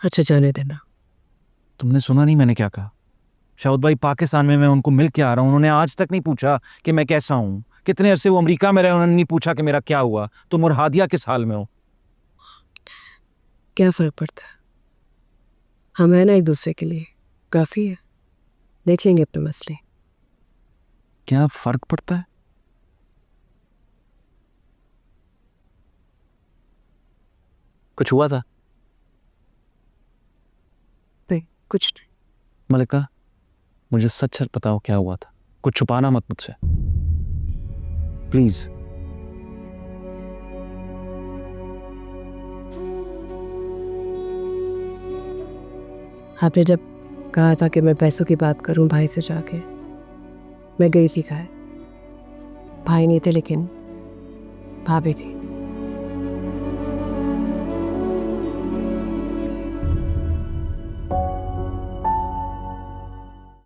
अच्छा जाने देना। तुमने सुना नहीं मैंने क्या कहा? शाउद भाई पाकिस्तान में मैं उनको मिल के आ रहा हूँ, उन्होंने आज तक नहीं पूछा कि मैं कैसा हूँ। कितने अरसे वो अमेरिका में रहे, उन्होंने नहीं पूछा कि मेरा क्या हुआ। तुम और हादिया किस हाल में हो? क्या फर्क पड़ता है, हम है ना एक दूसरे के लिए, काफी है। देख लेंगे अपने मसले। क्या फर्क पड़ता है? कुछ हुआ था? नहीं, कुछ नहीं। मलिका, मुझे सच सच बताओ क्या हुआ था। कुछ छुपाना मत मुझसे, प्लीज। आपने जब कहा था कि मैं पैसों की बात करूं भाई से जाके, मैं गई थी। कहा भाई नहीं थे लेकिन भाभी थी।